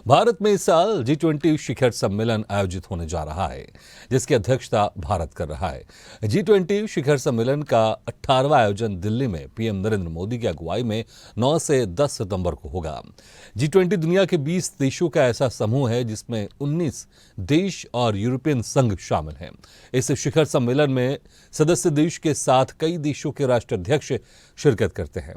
भारत में इस साल G20 शिखर सम्मेलन आयोजित होने जा रहा है, जिसकी अध्यक्षता भारत कर रहा है। G20 शिखर सम्मेलन का 18वां आयोजन दिल्ली में पीएम नरेंद्र मोदी की अगुवाई में 9 से 10 सितंबर को होगा। G20 दुनिया के 20 देशों का ऐसा समूह है जिसमें 19 देश और यूरोपियन संघ शामिल हैं। इस शिखर सम्मेलन में सदस्य देश के साथ कई देशों के राष्ट्राध्यक्ष शिरकत करते हैं।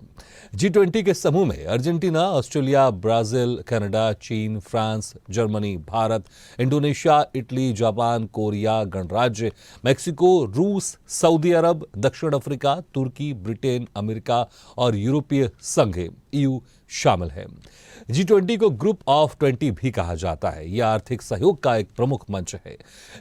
G20 के समूह में अर्जेंटीना, ऑस्ट्रेलिया, ब्राजील, कनाडा, चीन, France, Germany, Bharat, Indonesia, Italy, Japan, Korea गणराज्य, मेक्सिको, रूस, सऊदी अरब, दक्षिण अफ्रीका, तुर्की, ब्रिटेन, अमेरिका और यूरोपीय संघ EU शामिल है। G20 को ग्रुप ऑफ 20 भी कहा जाता है। यह आर्थिक सहयोग का एक प्रमुख मंच है।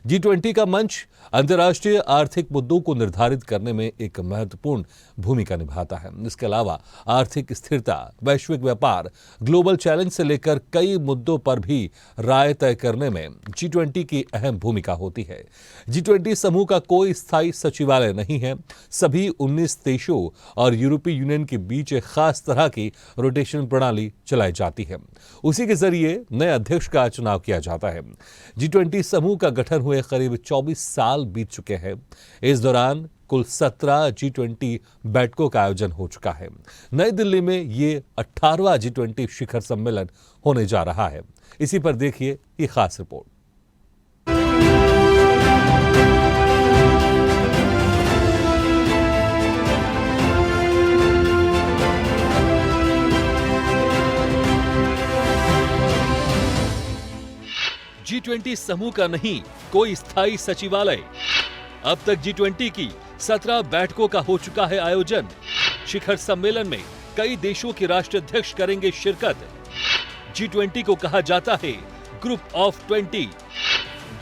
G20 का मंच अंतर्राष्ट्रीय आर्थिक मुद्दों को निर्धारित करने में एक महत्वपूर्ण भूमिका निभाता है। इसके अलावा आर्थिक स्थिरता, वैश्विक व्यापार, ग्लोबल चैलेंज से लेकर कई मुद्दों पर भी राय तय करने में G20 की अहम भूमिका होती है। G20 समूह का कोई स्थायी सचिवालय नहीं है। सभी 19 देशों और यूरोपीय यूनियन के बीच एक खास तरह की रोटेशन प्रणाली चलाई जाती है। उसी के जरिए नए अध्यक्ष का चुनाव किया जाता है। G20 समूह का गठन हुए करीब 24 साल बीत चुके हैं। इस दौरान कुल 17 G20 बैठकों का आयोजन हो चुका है। नई दिल्ली में ये 18वां G20 शिखर सम्मेलन होने जा रहा है। इसी पर देखिए ये खास रिपोर्ट। G20 समूह का नहीं कोई स्थायी सचिवालय। अब तक G20 की 17 बैठकों का हो चुका है आयोजन। शिखर सम्मेलन में कई देशों के राष्ट्राध्यक्ष करेंगे शिरकत। G20 को कहा जाता है ग्रुप ऑफ 20।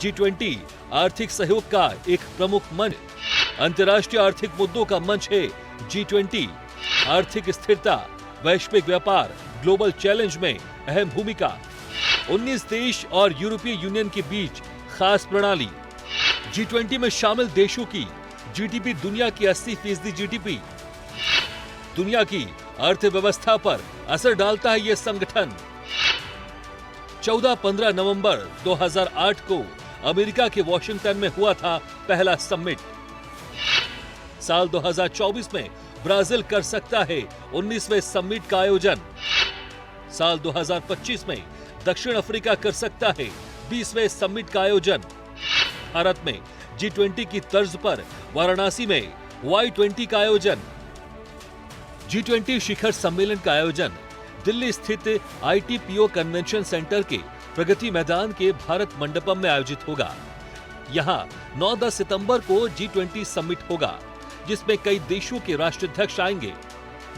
G20 आर्थिक सहयोग का एक प्रमुख मंच, अंतर्राष्ट्रीय आर्थिक मुद्दों का मंच है। G20 आर्थिक स्थिरता, वैश्विक व्यापार, ग्लोबल चैलेंज में अहम भूमिका। 19 देश और यूरोपीय यूनियन के बीच खास प्रणाली। G20 में शामिल देशों की जीडीपी दुनिया की 80% जीडीपी। दुनिया की अर्थव्यवस्था पर असर डालता है यह संगठन। 14-15 नवंबर 2008 को अमेरिका के वॉशिंगटन में हुआ था पहला समिट। साल 2024 में ब्राजील कर सकता है 19वें समिट का आयोजन। साल 2025 में दक्षिण अफ्रीका कर सकता है 20वें समिट का आयोजन। भारत में G20 की तर्ज पर वाराणसी में Y20 का आयोजन। G20 शिखर सम्मेलन का आयोजन दिल्ली स्थित ITPO कन्वेंशन सेंटर के प्रगति मैदान के भारत मंडपम में आयोजित होगा। यहां 9-10 सितंबर को G20 समिट होगा, जिसमें कई देशों के राष्ट्राध्यक्ष आएंगे।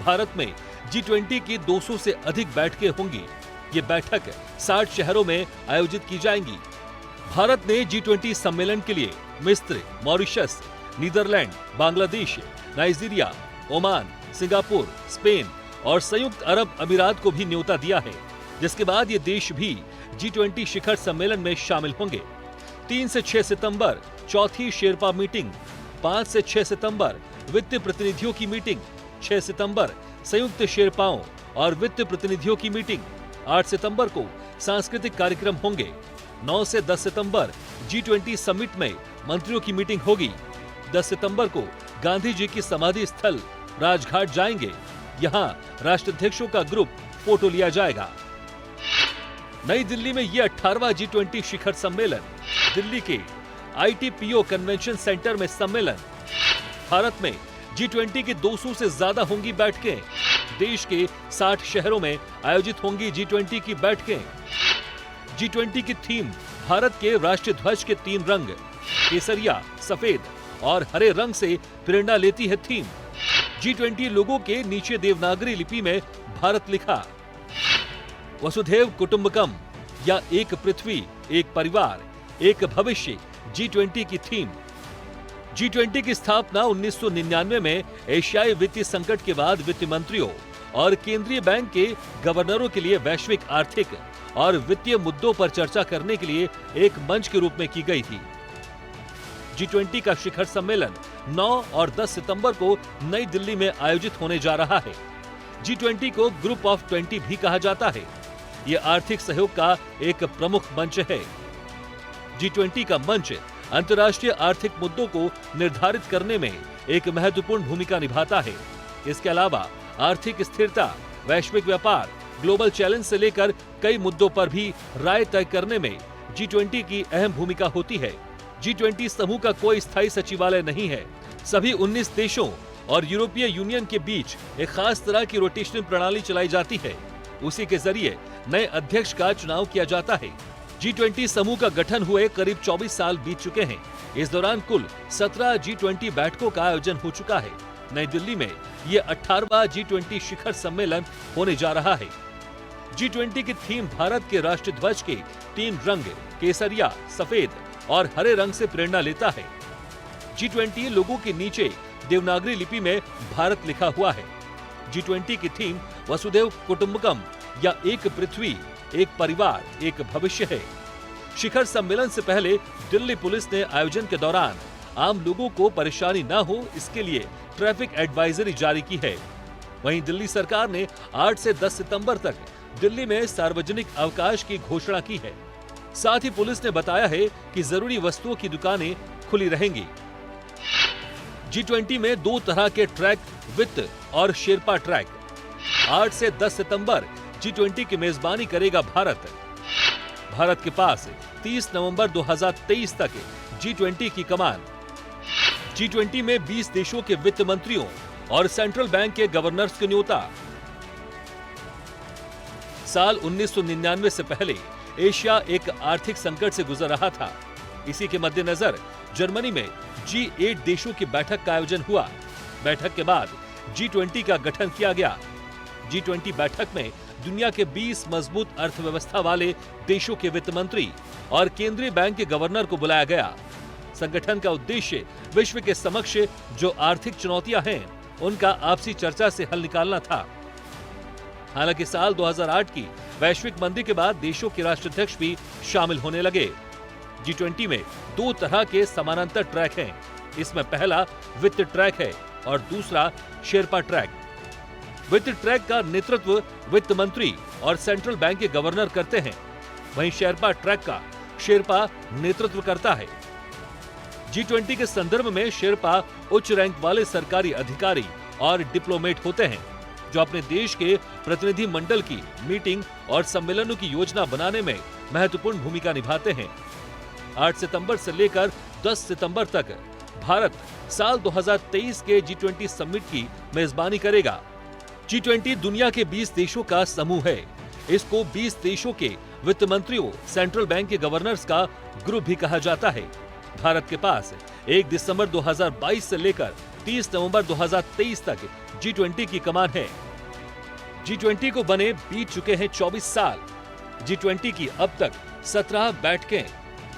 भारत में G20 की 200 से अधिक बैठकें होंगी। ये बैठक 60 शहरों में आयोजित की जाएंगी। भारत ने G20 सम्मेलन के लिए मिस्र, Mauritius, Netherlands, Bangladesh, Nigeria, Oman, Singapore, Spain और संयुक्त अरब अमीरात को भी न्योता दिया है, जिसके बाद ये देश भी G20 शिखर सम्मेलन में शामिल होंगे। 3 से 6 सितंबर चौथी शेरपा मीटिंग, 5 से 6 सितंबर वित्त प्रतिनिधियों की मीटिंग, 6 सितंबर संयुक्त शेरपाओं और वित्त प्रतिनिधियों की मीटिंग, 8 सितंबर को सांस्कृतिक कार्यक्रम होंगे। 9 से 10 सितंबर G20 समिट में मंत्रियों की मीटिंग होगी। 10 सितंबर को गांधी जी की समाधि स्थल राजघाट जाएंगे। यहां राष्ट्राध्यक्षों का ग्रुप फोटो लिया जाएगा। नई दिल्ली में यह 18वां G20 शिखर सम्मेलन। दिल्ली के ITPO कन्वेंशन सेंटर में सम्मेलन। भारत में G20 की 200 से ज्यादा होंगी बैठकें। देश के 60 शहरों में आयोजित होंगी G20 की बैठकें। G20 की थीम भारत के राष्ट्रीय ध्वज के 3 रंग केसरिया, सफेद और हरे रंग से प्रेरणा लेती है थीम। G20 लोगों के नीचे देवनागरी लिपि में भारत लिखा। वसुधैव कुटुंबकम या एक पृथ्वी, एक परिवार, एक भविष्य G20 की थीम। G20 की स्थापना 1999 में एशियाई वित्तीय संकट के बाद वित्त मंत्रियों और केंद्रीय बैंक के गवर्नरों के लिए वैश्विक आर्थिक और वित्तीय मुद्दों पर चर्चा करने के लिए एक मंच के रूप में की गई थी। G20 का शिखर सम्मेलन 9 और 10 सितंबर को नई दिल्ली में आयोजित होने जा रहा है। G20 को ग्रुप ऑफ 20 भी कहा जाता है। ये आर्थिक सहयोग का एक प्रमुख मंच है। G20 का मंच अंतर्राष्ट्रीय आर्थिक मुद्दों को निर्धारित करने में एक महत्वपूर्ण भूमिका निभाता है। इसके अलावा आर्थिक स्थिरता, वैश्विक व्यापार, ग्लोबल चैलेंज से लेकर कई मुद्दों पर भी राय तय करने में G20 की अहम भूमिका होती है। G20 समूह का कोई स्थायी सचिवालय नहीं है। सभी 19 देशों और यूरोपीय यूनियन के बीच एक खास तरह की रोटेशनल प्रणाली चलाई जाती है। उसी के जरिए नए अध्यक्ष का चुनाव किया जाता है। G20 समूह का गठन हुए करीब 24 साल बीत चुके हैं। इस दौरान कुल 17 G20 बैठकों का आयोजन हो चुका है। नई दिल्ली में ये 18वां G20 शिखर सम्मेलन होने जा रहा है। G20 की थीम भारत के राष्ट्रीय ध्वज के 3 रंग केसरिया, सफेद और हरे रंग से प्रेरणा लेता है। G20 लोगों के नीचे देवनागरी लिपि में भारत लिखा हुआ है। G20 की थीम वसुधैव कुटुंबकम या एक पृथ्वी, एक परिवार, एक भविष्य है। शिखर सम्मेलन से पहले दिल्ली पुलिस ने आयोजन के दौरान आम लोगों को परेशानी न हो, इसके लिए ट्रैफिक एडवाइजरी जारी की है। वहीं दिल्ली सरकार ने 8 से 10 सितंबर तक दिल्ली में सार्वजनिक अवकाश की घोषणा की है। साथ ही पुलिस ने बताया है कि जरूरी वस्तुओं की दुकानें खुली रहेंगी। G20 में 2 तरह के ट्रैक, वित्त और शेरपा ट्रैक। 8 से 10 सितंबर G20 की मेजबानी करेगा भारत। भारत के पास 30 नवंबर 2023 तक G20 की कमान। G20 में 20 देशों के वित्त मंत्रियों और सेंट्रल बैंक के गवर्नर्स की न्योता। साल 1999 से पहले एशिया एक आर्थिक संकट से गुजर रहा था। इसी के मद्देनजर जर्मनी में G8 देशों की बैठक का आयोजन हुआ। बैठक के बाद G20 का गठन किया गया। G20 बैठक में दुनिया के 20 मजबूत अर्थव्यवस्था वाले देशों के वित्त मंत्री और केंद्रीय बैंक के गवर्नर को बुलाया गया। संगठन का उद्देश्य विश्व के समक्ष जो आर्थिक चुनौतियां हैं, उनका आपसी चर्चा से हल निकालना था। हालांकि साल 2008 की वैश्विक मंदी के बाद देशों के राष्ट्राध्यक्ष भी शामिल होने लगे। G20 में 2 तरह के समानांतर ट्रैक हैं। इसमें पहला वित्त ट्रैक है और दूसरा शेरपा ट्रैक। वित्त ट्रैक का नेतृत्व वित्त मंत्री और सेंट्रल बैंक के गवर्नर करते हैं। वहीं शेरपा ट्रैक का शेरपा नेतृत्व करता है। G20 के संदर्भ में शेरपा उच्च रैंक वाले सरकारी अधिकारी और डिप्लोमेट होते हैं, जो अपने देश के प्रतिनिधि मंडल की मीटिंग और सम्मेलनों की योजना बनाने में महत्वपूर्ण भूमिका निभाते हैं। 8 सितंबर से लेकर 10 सितंबर तक भारत साल 2023 के G20 समिट की मेजबानी करेगा। G20 दुनिया के 20 देशों का समूह है। इसको 20 देशों के वित्त मंत्रियों, सेंट्रल बैंक के गवर्नर्स का ग्रुप भी कहा जाता है। भारत के पास 1 दिसंबर 2022 से लेकर 30 नवंबर 2023 तक G20 की कमान है। G20 को बने बीत चुके हैं 24 साल। G20 की अब तक 17 बैठकें।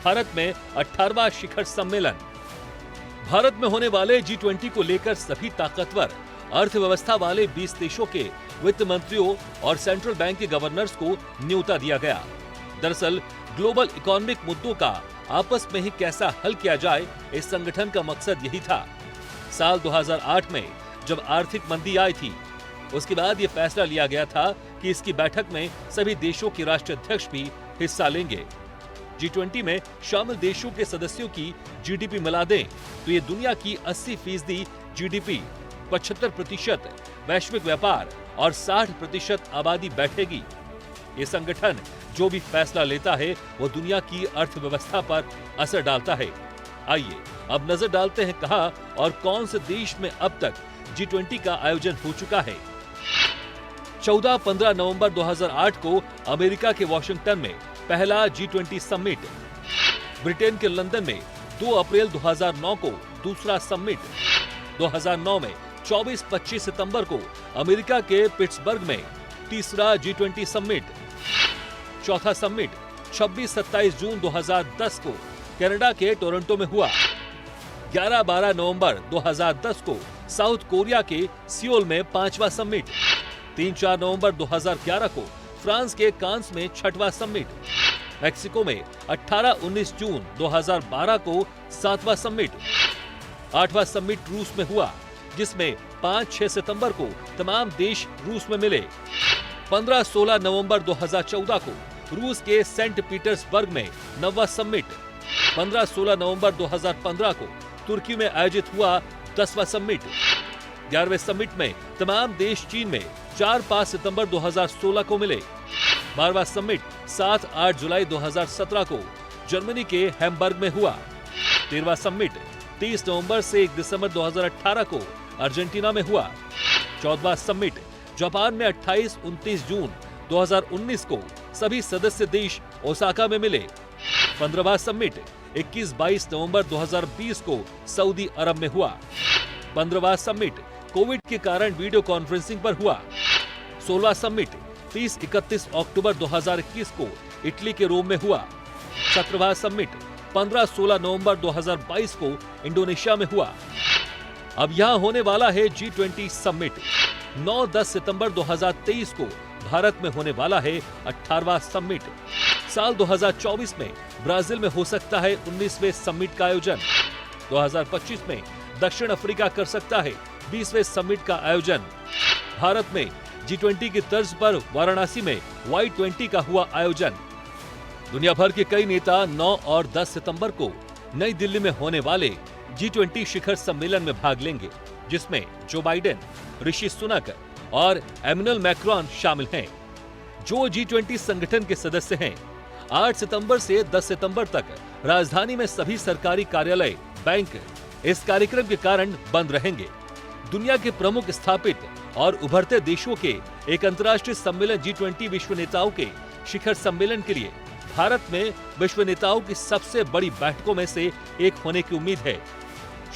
भारत में 18वां शिखर सम्मेलन। भारत में होने वाले G20 को लेकर सभी ताकतवर अर्थव्यवस्था वाले 20 देशों के वित्त मंत्रियों और सेंट्रल बैंक के गवर्नर्स को न्योता दिया गया। दरअसल ग्लोबल इकोनॉमिक मुद्दों का आपस में ही कैसा हल किया जाए, इस संगठन का मकसद यही था। साल 2008 में जब आर्थिक मंदी आई थी, उसके बाद यह फैसला लिया गया था कि इसकी बैठक में सभी देशों के राष्ट्राध्यक्ष भी हिस्सा लेंगे। G20 में शामिल देशों के सदस्यों की जीडीपी मिला दें तो ये दुनिया की 80% जीडीपी, 75% वैश्विक व्यापार और 60% आबादी बैठेगी। ये संगठन जो भी फैसला लेता है वो दुनिया की अर्थव्यवस्था पर असर डालता है। आइए अब नजर डालते हैं कहां और कौन से देश में अब तक G20 का आयोजन हो चुका है। 14-15 नवंबर 2008 को अमेरिका के वॉशिंगटन में पहला G20 समिट। ब्रिटेन के लंदन में 2 अप्रैल 2009 को दूसरा समिट। 2009 में 24-25 सितंबर को अमेरिका के पिट्सबर्ग में तीसरा G20 समिट। चौथा समिट 26-27 जून 2010 को कनाडा के टोरंटो में हुआ। 11-12 नवंबर 2010 को साउथ कोरिया के सियोल में 5वां समिट। 3-4 नवंबर 2011 को फ्रांस के कांस में 6वां समिट। मेक्सिको में 18-19 जून 2012 को 7वां समिट। 8वां समिट रूस में हुआ, जिसमें 5-6 सितंबर को तमाम देश रूस में मिले। 15-16 नवंबर 2014 को रूस के सेंट पीटर्सबर्ग में 9वां समिट, 15-16 नवंबर 2015 को तुर्की में आयोजित हुआ 10वां समिट, 11वें समिट में तमाम देश चीन में 4-5 सितंबर 2016 को मिले, 12वां समिट 7-8 जुलाई 2017 को जर्मनी के हैम्बर्ग में हुआ, 13वां समिट 30 नवंबर से 1 दिसंबर 2018 को अर्जेंटीना में हुआ, 14वां समिट जापान में 28-29 जून 2019 को सभी सदस्य देश ओसाका में मिले, 15वां समिट 21-22 नवंबर 2020 को सऊदी अरब में हुआ, 15वां समिट कोविड के कारण वीडियो कॉन्फ्रेंसिंग पर हुआ, 16वां समिट 30-31 अक्टूबर 2021 को इटली के रोम में हुआ, 17वां समिट 15-16 नवंबर 2022 को इंडोनेशिया में हुआ। अब यहाँ होने वाला है G20 समिट। 9-10 सितंबर 2023 को भारत में होने वाला है 18वां समिट। साल 2024 में ब्राजील में हो सकता है 19वें समिट का आयोजन। 2025 में दक्षिण अफ्रीका कर सकता है 20वें समिट का आयोजन। भारत में G20 की तर्ज पर वाराणसी में Y20 का हुआ आयोजन। दुनिया भर के कई नेता 9 और 10 सितंबर को नई दिल्ली में होने वाले G20 शिखर सम्मेलन में भाग लेंगे, जिसमें जो बाइडेन, ऋषि सुनक और एमेनुअल मैक्रोन शामिल हैं, जो G20 संगठन के सदस्य हैं। 8 सितंबर से 10 सितंबर तक राजधानी में सभी सरकारी कार्यालय, बैंक इस कार्यक्रम के कारण बंद रहेंगे। दुनिया के प्रमुख स्थापित और उभरते देशों के एक अंतर्राष्ट्रीय सम्मेलन G20 विश्व नेताओं के शिखर सम्मेलन के लिए भारत में विश्व नेताओं की सबसे बड़ी बैठकों में से एक होने की उम्मीद है।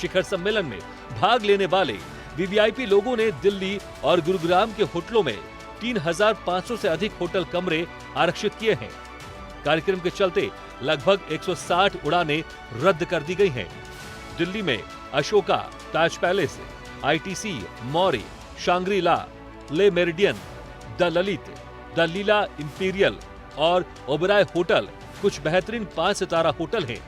शिखर सम्मेलन में भाग लेने वाले वीवीआईपी लोगों ने दिल्ली और गुरुग्राम के होटलों में 3,500 से अधिक होटल कमरे आरक्षित किए हैं। कार्यक्रम के चलते लगभग 160 उड़ानें रद्द कर दी गई हैं। दिल्ली में Ashoka, Taj Palace, ITC, Maurya, Shangri-La, Le Meridien, the Lalit, the Leela Imperial और ओबराय होटल कुछ बेहतरीन 5 सितारा होटल हैं।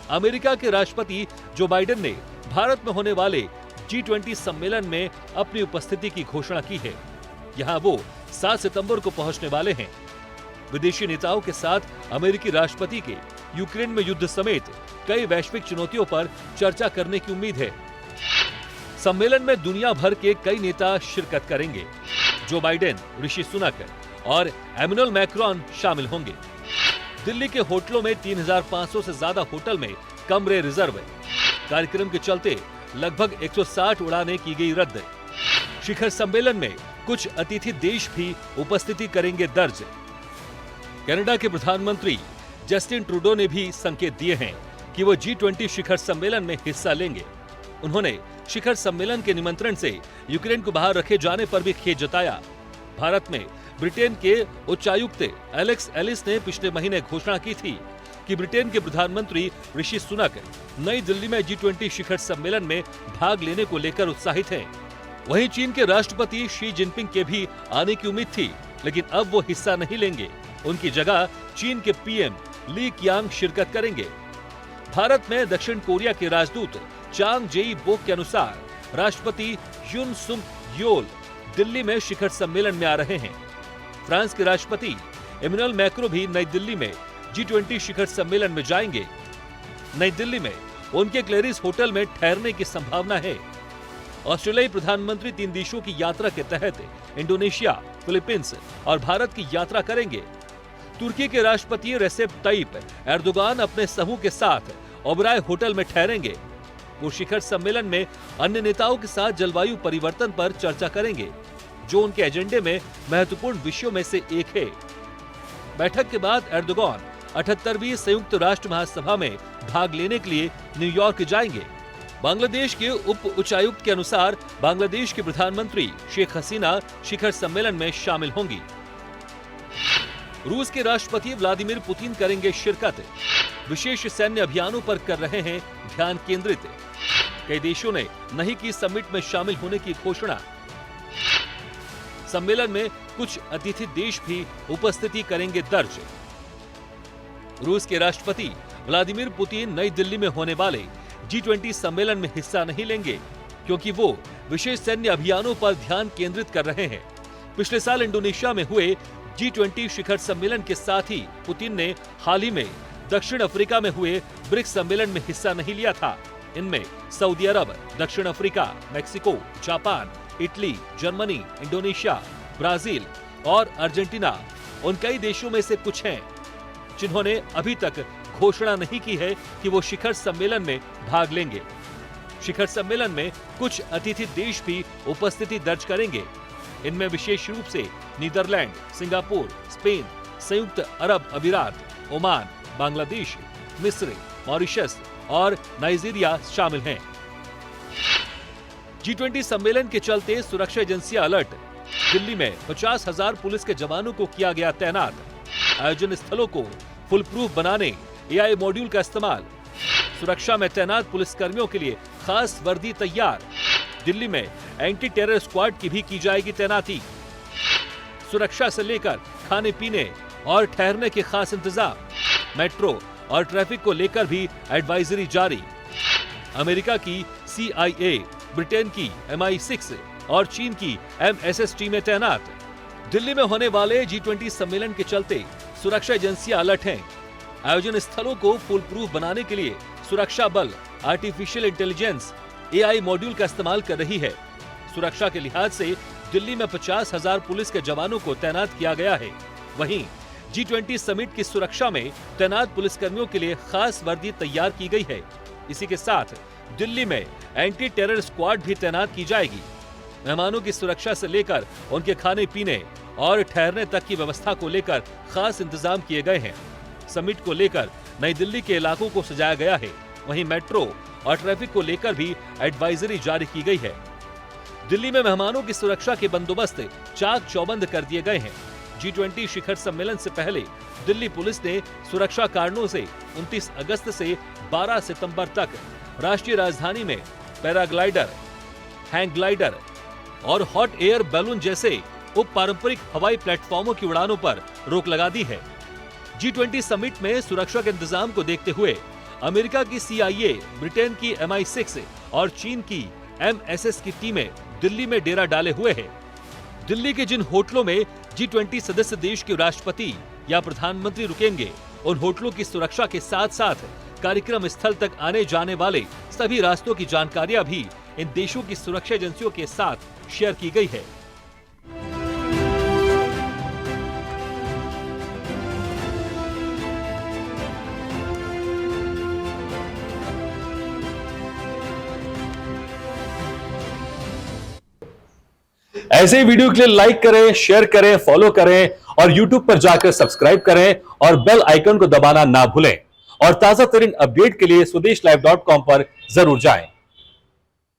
अमेरिका के राष्ट्रपति जो बाइडेन ने भारत में होने वाले G20 सम्मेलन में अपनी उपस्थिति की घोषणा की है। यहां वो 7 सितंबर को पहुंचने वाले हैं। विदेशी नेताओं के साथ अमेरिकी राष्ट्रपति के यूक्रेन में युद्ध समेत कई वैश्विक चुनौतियों पर चर्चा करने की उम्मीद है। सम्मेलन में दुनिया भर के कई नेता शिरकत करेंगे। जो बाइडेन, ऋषि सुनक और एमेनुअल मैक्रोन शामिल होंगे। दिल्ली के होटलों में 3,500 से ज्यादा होटल में कमरे रिजर्व है। कार्यक्रम के चलते लगभग 160 उड़ानें की गई रद्द। शिखर सम्मेलन में कुछ अतिथि देश भी उपस्थिति करेंगे दर्ज। कनाडा के प्रधानमंत्री जस्टिन ट्रूडो ने भी संकेत दिए हैं कि वो G20 शिखर सम्मेलन में हिस्सा लेंगे। उन्होंने शिखर सम्मेलन के निमंत्रण से यूक्रेन को बाहर रखे जाने पर भी खेद जताया। भारत में ब्रिटेन के उच्चायुक्त एलेक्स एलिस ने पिछले महीने घोषणा की थी कि ब्रिटेन के प्रधानमंत्री ऋषि सुनक नई दिल्ली में G20 शिखर सम्मेलन में भाग लेने को लेकर उत्साहित हैं। वहीं चीन के राष्ट्रपति शी जिनपिंग के भी आने की उम्मीद थी, लेकिन अब वो हिस्सा नहीं लेंगे। उनकी जगह चीन के पीएम ली कियांग शिरकत करेंगे। भारत में दक्षिण कोरिया के राजदूत चांग जेई बोक के अनुसार राष्ट्रपति युन सुक योल दिल्ली में शिखर सम्मेलन में आ रहे हैं। फ्रांस के राष्ट्रपति एमेनुअल मैक्रो भी नई दिल्ली में G20 शिखर सम्मेलन में जाएंगे। नई दिल्ली में उनके क्लेरिस होटल में ठहरने की संभावना है। ऑस्ट्रेलियाई प्रधानमंत्री 3 देशों की यात्रा के तहत इंडोनेशिया, फिलीपींस और भारत की यात्रा करेंगे। तुर्की के राष्ट्रपति रेसेप तय्यिप एर्दोगान अपने समूह के साथ ओबराय होटल में ठहरेंगे। वो शिखर सम्मेलन में अन्य नेताओं के साथ जलवायु परिवर्तन पर चर्चा करेंगे, जो उनके एजेंडे में महत्वपूर्ण विषयों में से एक है। बैठक के बाद एर्दोगान 78वीं संयुक्त राष्ट्र महासभा में भाग लेने के लिए न्यूयॉर्क जाएंगे। बांग्लादेश के उप उच्चायुक्त के अनुसार बांग्लादेश के प्रधानमंत्री शेख हसीना शिखर सम्मेलन में शामिल होंगी। रूस के राष्ट्रपति व्लादिमीर पुतिन करेंगे शिरकत। विशेष सैन्य अभियानों पर कर रहे हैं ध्यान केंद्रित। कई देशों ने नहीं की समिट में शामिल होने की घोषणा। सम्मेलन में कुछ अतिथि देश भी उपस्थिति करेंगे दर्ज। रूस के राष्ट्रपति व्लादिमीर पुतिन नई दिल्ली में होने वाले G20 सम्मेलन में हिस्सा नहीं लेंगे, क्योंकि वो विशेष सैन्य अभियानों पर ध्यान केंद्रित कर रहे हैं। पिछले साल इंडोनेशिया में हुए G20 शिखर सम्मेलन के साथ ही पुतिन ने हाल ही में दक्षिण अफ्रीका में हुए ब्रिक्स सम्मेलन में हिस्सा नहीं लिया था। इनमें सऊदी अरब, दक्षिण Africa, Mexico, Japan, Italy, Germany, Indonesia, Brazil और अर्जेंटीना उन कई देशों में से कुछ हैं जिन्होंने अभी तक घोषणा नहीं की है कि वो शिखर सम्मेलन में भाग लेंगे। शिखर सम्मेलन में कुछ अतिथि देश भी उपस्थिति दर्ज करेंगे। इनमें विशेष रूप से नीदरलैंड, सिंगापुर, स्पेन, संयुक्त अरब अमीरात, ओमान, बांग्लादेश, मिस्र, मॉरिशस और नाइजीरिया शामिल हैं। G20 सम्मेलन के चलते सुरक्षा एजेंसियां अलर्ट। दिल्ली में 50,000 पुलिस के जवानों को किया गया तैनात। आयोजन स्थलों को फुल प्रूफ बनाने AI मॉड्यूल का इस्तेमाल। सुरक्षा में तैनात पुलिसकर्मियों के लिए खास वर्दी तैयार। दिल्ली में एंटी टेरर स्क्वाड की भी की जाएगी तैनाती। सुरक्षा से लेकर खाने पीने और ठहरने के खास इंतजाम। मेट्रो और ट्रैफिक को लेकर भी एडवाइजरी जारी। अमेरिका की CIA, ब्रिटेन की MI6 और चीन की MSS टीमें तैनात। दिल्ली में होने वाले G20 सम्मेलन के चलते सुरक्षा एजेंसियां अलर्ट हैं। आयोजन स्थलों को फुल प्रूफ बनाने के लिए सुरक्षा बल आर्टिफिशियल इंटेलिजेंस AI मॉड्यूल का इस्तेमाल कर रही है। सुरक्षा के लिहाज से दिल्ली में 50,000 पुलिस के जवानों को तैनात किया गया है। वहीं G20 समिट की सुरक्षा में तैनात पुलिसकर्मियों के लिए खास वर्दी तैयार की गई है। इसी के साथ दिल्ली में एंटी टेरर स्क्वाड भी तैनात की जाएगी। मेहमानों की सुरक्षा से लेकर उनके खाने पीने और ठहरने तक की व्यवस्था को लेकर खास इंतजाम किए गए हैं। समिट को लेकर नई दिल्ली के इलाकों को सजाया गया है। वहीं मेट्रो और ट्रैफिक को लेकर भी एडवाइजरी जारी की गई है। दिल्ली में मेहमानों की सुरक्षा के बंदोबस्त चाक चौबंद कर दिए गए हैं। G20 शिखर सम्मेलन से पहले दिल्ली पुलिस ने सुरक्षा कारणों से 29 अगस्त से 12 सितंबर तक राष्ट्रीय राजधानी में पैराग्लाइडर, हैंग ग्लाइडर और हॉट एयर बैलून जैसे उप पारंपरिक हवाई प्लेटफॉर्मों की उड़ानों पर रोक लगा दी है। G20 समिट में सुरक्षा के इंतजाम को देखते हुए अमेरिका की CIA, ब्रिटेन की MI6 और चीन की MSS की टीमें दिल्ली में डेरा डाले हुए हैं। दिल्ली के जिन होटलों में G20 सदस्य देश के राष्ट्रपति या प्रधानमंत्री रुकेंगे, उन होटलों की सुरक्षा के साथ साथ कार्यक्रम स्थल तक आने जाने वाले सभी रास्तों की जानकारियां भी इन देशों की सुरक्षा एजेंसियों के साथ शेयर की गई है। ऐसे ही वीडियो के लिए लाइक करें, शेयर करें, फॉलो करें और YouTube पर जाकर सब्सक्राइब करें और बेल आइकन को दबाना ना भूलें। और ताजा तरीन अपडेट के लिए swedeshlive.com पर जरूर जाएं।